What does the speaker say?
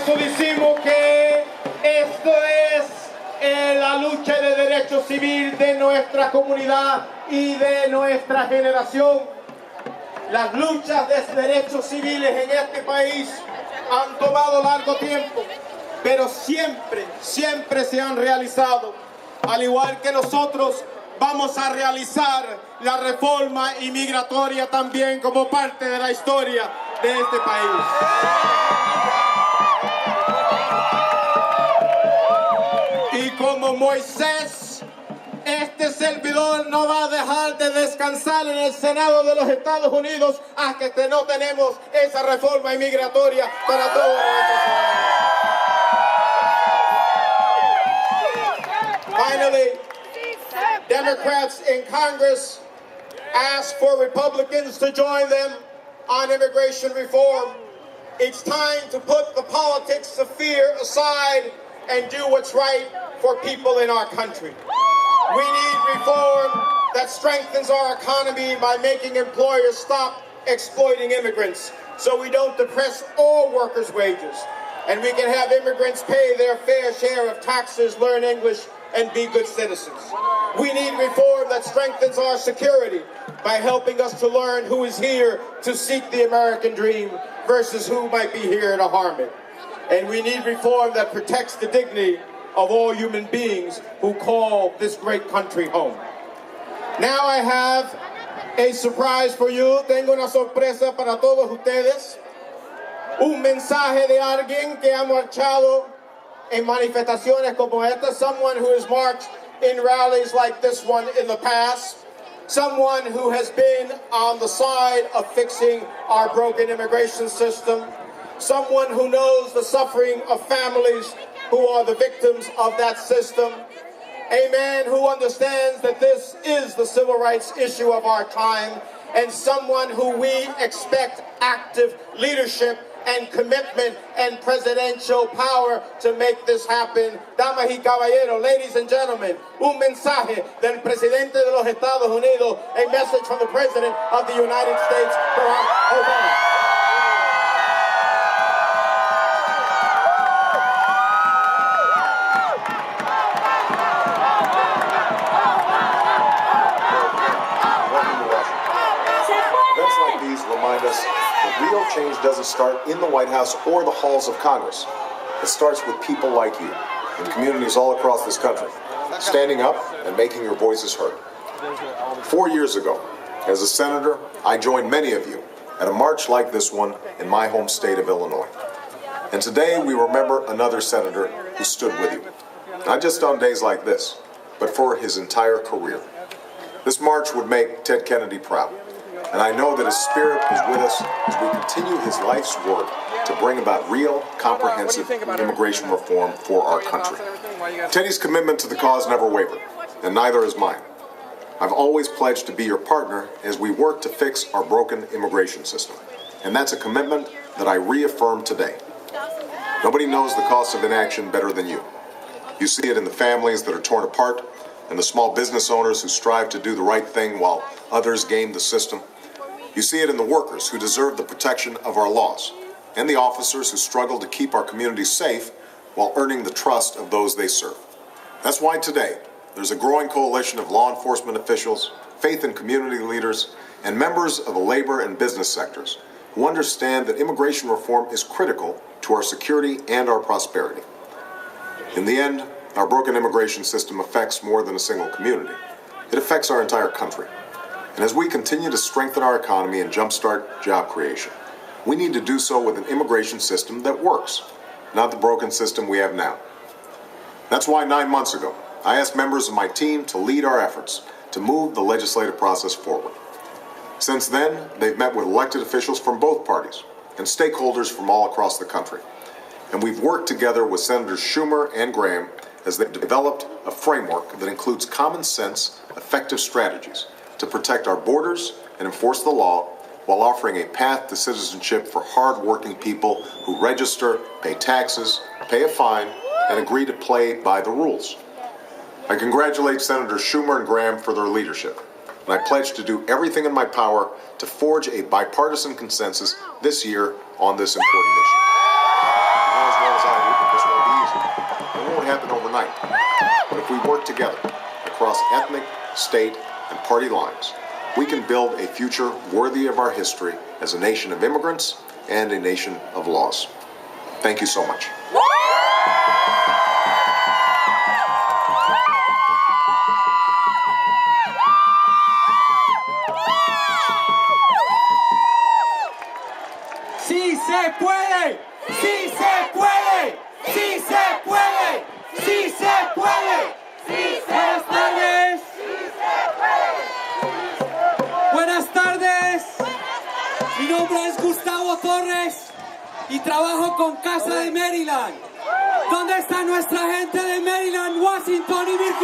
eso decimos que esto es la lucha de derecho civil de nuestra comunidad y de nuestra generación. Las luchas de derechos civiles en este país han tomado largo tiempo, pero siempre se han realizado. Al igual que nosotros vamos a realizar la reforma migratoria también como parte de la historia de este país. Y como Moisés, este servidor no va a dejar de descansar en el Senado de los Estados Unidos hasta que no tenemos esa reforma inmigratoria para todos nosotros. Finally, Democrats in Congress asked for Republicans to join them on immigration reform. It's time to put the politics of fear aside and do what's right for people in our country. We need reform that strengthens our economy by making employers stop exploiting immigrants so we don't depress all workers' wages. And we can have immigrants pay their fair share of taxes, learn English, and be good citizens. We need reform that strengthens our security by helping us to learn who is here to seek the American dream versus who might be here to harm it. And we need reform that protects the dignity of all human beings who call this great country home. Now I have a surprise for you. Tengo una sorpresa para todos ustedes. Un mensaje de alguien que ha marchado en manifestaciones como esta. Someone who has marched in rallies like this one in the past. Someone who has been on the side of fixing our broken immigration system. Someone who knows the suffering of families who are the victims of that system. A man who understands that this is the civil rights issue of our time, and someone who we expect active leadership and commitment and presidential power to make this happen. Damas y caballeros, ladies and gentlemen, un mensaje del presidente de los Estados Unidos, a message from the President of the United States, Barack Obama. Remind us that real change doesn't start in the White House or the halls of Congress. It starts with people like you in communities all across this country, standing up and making your voices heard. 4 years ago, as a senator, I joined many of you at a march like this one in my home state of Illinois. And today we remember another senator who stood with you, not just on days like this, but for his entire career. This march would make Ted Kennedy proud. And I know that his spirit is with us as we continue his life's work to bring about real, comprehensive immigration reform for our country. Teddy's commitment to the cause never wavered, and neither is mine. I've always pledged to be your partner as we work to fix our broken immigration system. And that's a commitment that I reaffirm today. Nobody knows the cost of inaction better than you. You see it in the families that are torn apart, and the small business owners who strive to do the right thing while others game the system. You see it in the workers who deserve the protection of our laws, and the officers who struggle to keep our communities safe while earning the trust of those they serve. That's why today, there's a growing coalition of law enforcement officials, faith and community leaders, and members of the labor and business sectors who understand that immigration reform is critical to our security and our prosperity. In the end, our broken immigration system affects more than a single community. It affects our entire country. And as we continue to strengthen our economy and jumpstart job creation, we need to do so with an immigration system that works, not the broken system we have now. That's why 9 months ago, I asked members of my team to lead our efforts to move the legislative process forward. Since then, they've met with elected officials from both parties and stakeholders from all across the country. And we've worked together with Senators Schumer and Graham as they've developed a framework that includes common sense, effective strategies to protect our borders and enforce the law while offering a path to citizenship for hard-working people who register, pay taxes, pay a fine, and agree to play by the rules. I congratulate Senators Schumer and Graham for their leadership, and I pledge to do everything in my power to forge a bipartisan consensus this year on this important issue. As well as happen overnight. But if we work together across ethnic, state, and party lines, we can build a future worthy of our history as a nation of immigrants and a nation of laws. Thank you so much. ¡Sí se puede! ¡Sí se puede! ¡Sí se puede! ¡Sí se puede! Buenas tardes. Buenas tardes. Mi nombre es Gustavo Torres y trabajo con Casa de Maryland. ¿Dónde está nuestra gente de Maryland, Washington y Virginia?